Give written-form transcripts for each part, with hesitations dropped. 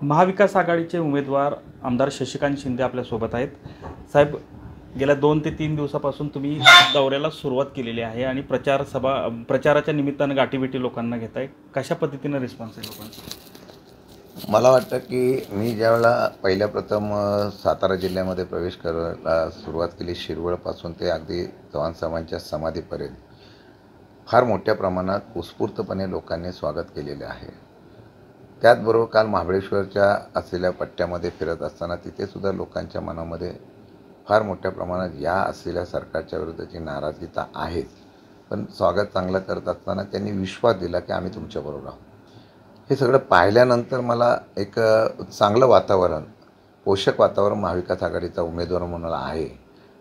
महाविकास आघाडीचे उमेदवार आमदार शशिकांत शिंदे आपल्यासोबत आहेत. साहेब, गेल्या 2 ते 3 दिवसापासून तुम्ही दौऱ्याला सुरुवात केलेली आहे आणि प्रचाराच्या निमित्तानं गाठीभेटी लोकांना घेताय. कशा पद्धतीनं रिस्पॉन्स आहे लोकांचा? मला वाटतं की मी ज्यावेळेला पहिल्या प्रथम सातारा जिल्ह्यामध्ये प्रवेश करायला सुरुवात केली, शिरवळपासून ते अगदी चव्हाण साहेबांच्या समाधीपर्यंत फार मोठ्या प्रमाणात उत्स्फूर्तपणे लोकांनी स्वागत केलेले आहे. त्याचबरोबर काल महाबळेश्वरच्या असलेल्या पट्ट्यामध्ये फिरत असताना तिथेसुद्धा लोकांच्या मनामध्ये फार मोठ्या प्रमाणात या असलेल्या सरकारच्या विरोधाची नाराजगी तर आहेच, पण स्वागत चांगलं करत असताना त्यांनी विश्वास दिला की आम्ही तुमच्याबरोबर आहोत. हे सगळं पाहिल्यानंतर मला एक चांगलं वातावरण, पोषक वातावरण महाविकास आघाडीचा उमेदवार म्हणून आहे.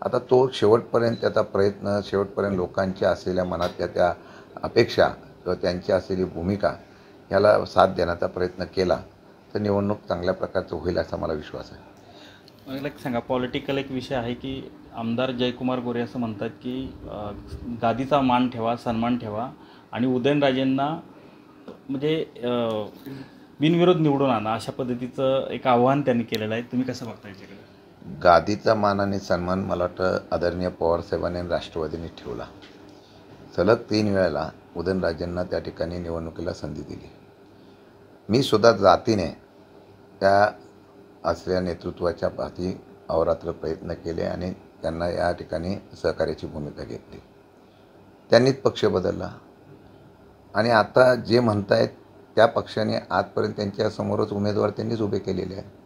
आता तो शेवटपर्यंत त्याचा प्रयत्न, शेवटपर्यंत लोकांच्या असलेल्या मनातल्या त्या अपेक्षा किंवा त्यांची असलेली भूमिका ह्याला साथ देण्याचा प्रयत्न केला तर निवडणूक चांगल्या प्रकारचं होईल असा मला विश्वास आहे. मला एक सांगा, पॉलिटिकल एक विषय आहे की आमदार जयकुमार गोरे असं म्हणतात की गादीचा मान ठेवा, सन्मान ठेवा आणि उदयनराजेंना म्हणजे बिनविरोध निवडून आणा, अशा पद्धतीचं एक आव्हान त्यांनी केलेलं आहे. तुम्ही कसं बघता याच्याकडे? गादीचा मान आणि सन्मान मला वाटतं आदरणीय पवारसाहेबांनी आणि राष्ट्रवादीने ठेवला. सलग 3 वेळेला उदयनराजेंना त्या ठिकाणी निवडणुकीला संधी दिली. मी सुद्धा जातीने त्या असलेल्या नेतृत्वाच्या पाठी अहोरात्र प्रयत्न केले आणि त्यांना या ठिकाणी सहकार्याची भूमिका घेतली. त्यांनीच पक्ष बदलला आणि आता जे म्हणतायत त्या पक्षाने आजपर्यंत त्यांच्या समोरच उमेदवार त्यांनीच उभे केलेले आहेत.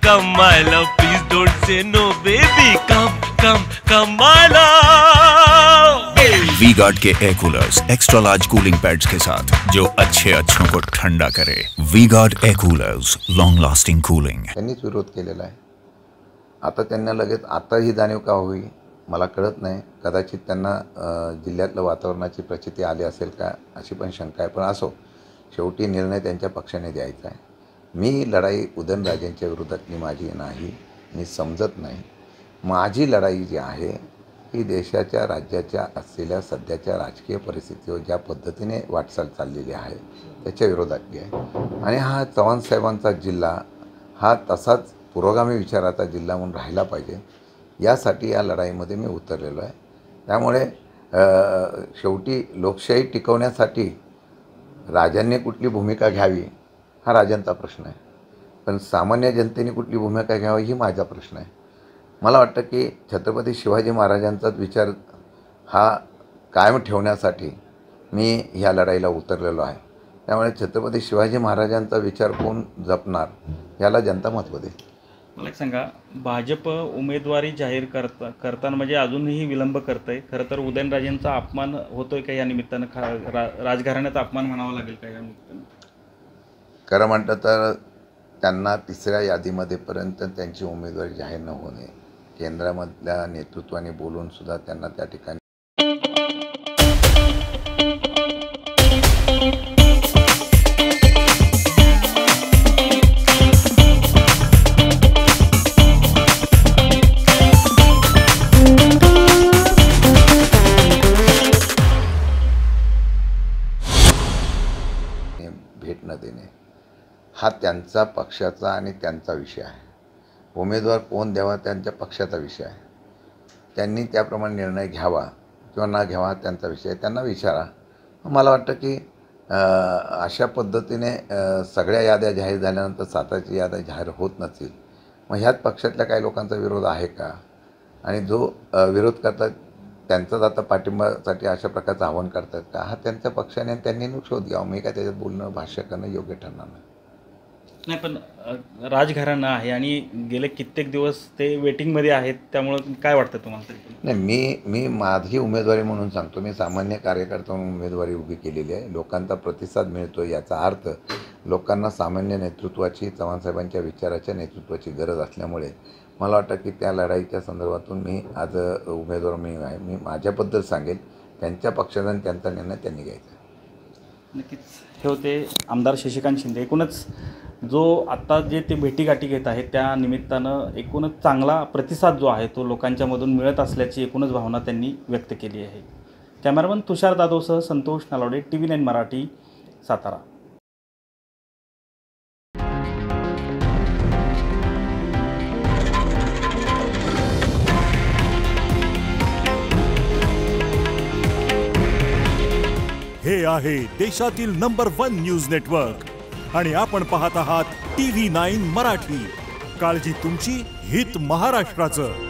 Come my love, please don't say no baby, come my love. V Guard के air coolers extra large cooling pads के साथ जो अच्छों को ठंडा करे. V Guard air coolers, long lasting cooling. त्यांनीच विरोध केलेला आहे. आता त्यांना लगेच आता ही जाणीव का होई मला कळत नाही. कदाचित त्यांना जिल्ह्यातलं वातावरणाची प्रचिती आली असेल का अशी पण शंका आहे. पण असो, शेवटी निर्णय त्यांच्या पक्षाने द्यायचा आहे. मी लढाई उदयनराजेंच्या विरोधातली माझी नाही, मी समजत नाही. माझी लढाई जी आहे ही देशाच्या, राज्याच्या असलेल्या सध्याच्या राजकीय परिस्थितीवर ज्या पद्धतीने वाटचाल चाललेली आहे त्याच्या विरोधातली आहे. आणि हा चव्हाण साहेबांचा जिल्हा हा तसाच पुरोगामी विचाराचा जिल्हा म्हणून राहिला पाहिजे, यासाठी या लढाईमध्ये मी उतरलेलो आहे. त्यामुळे शेवटी लोकशाही टिकवण्यासाठी राजांनी कुठली भूमिका घ्यावी हा राजांचा प्रश्न आहे, पण सामान्य जनतेने कुठली भूमिका घ्यावी ही माझा प्रश्न आहे. मला वाटतं की छत्रपती शिवाजी महाराजांचाच विचार हा कायम ठेवण्यासाठी मी ह्या लढाईला उतरलेलो आहे. त्यामुळे छत्रपती शिवाजी महाराजांचा विचार कोण जपणार याला जनता महत्त्व देईल. मला एक सांगा, भाजप उमेदवारी जाहीर करताना म्हणजे अजूनही विलंब करतं आहे. खरं तर उदयनराजेंचा अपमान होतो आहे का या निमित्तानं? राजघराण्याचा अपमान म्हणावा लागेल का या निमित्तानं? खरं म्हटलं तर त्यांना 3ऱ्या यादीमध्येपर्यंत त्यांची उमेदवारी जाहीर न होणे, केंद्रामधल्या नेतृत्वाने बोलूनसुद्धा त्यांना त्या ठिकाणी भेट न देणे हा त्यांचा पक्षाचा आणि त्यांचा विषय आहे. उमेदवार कोण द्यावा त्यांच्या पक्षाचा विषय आहे. त्यांनी त्याप्रमाणे निर्णय घ्यावा किंवा न घ्यावा त्यांचा विषय आहे, त्यांना विचारा. मला वाटतं की अशा पद्धतीने सगळ्या याद्या जाहीर झाल्यानंतर साताची याद्या जाहीर होत नसतील, मग ह्याच पक्षातल्या काही लोकांचा विरोध आहे का? आणि जो विरोध करतात त्यांचाच आता पाठिंबासाठी अशा प्रकारचं आव्हान करतात का? हा त्यांच्या पक्षाने त्यांनी शोध घ्यावा. मी काय त्याच्यात बोलणं, भाष्य करणं योग्य ठरणार नाही. नाही, पण राजघराणं आहे आणि गेले कित्येक दिवस ते वेटिंगमध्ये आहेत, त्यामुळं काय वाटतं तुम्हाला? नाही, मी माझी उमेदवारी म्हणून सांगतो. मी सामान्य कार्यकर्ता म्हणून उमेदवारी उभी केलेली आहे. लोकांचा प्रतिसाद मिळतो याचा अर्थ लोकांना सामान्य नेतृत्वाची, चव्हाणसाहेबांच्या विचाराच्या नेतृत्वाची गरज असल्यामुळे मला वाटतं की त्या लढाईच्या संदर्भातून मी आज उमेदवार आहे. मी माझ्याबद्दल सांगेल, त्यांच्या पक्षाचा आणि त्यांचा निर्णय त्यांनी घ्यायचा. नक्कीच. हे होते आमदार शशिकांत शिंदे. एकूणच जो आता जे ते भेटीगाठी घेत आहेत त्या निमित्तानं एकूणच चांगला प्रतिसाद जो आहे तो लोकांच्यामधून मिळत असल्याची एकूणच भावना त्यांनी व्यक्त केली आहे. कॅमेरामन तुषार जाधवसह संतोष नलावडे, TV9 मराठी, सातारा. हे आहे देशातील नंबर 1 न्यूज नेटवर्क आणि आपण पाहत आहात TV9 मराठी. काळजी तुमची, हित महाराष्ट्राचं.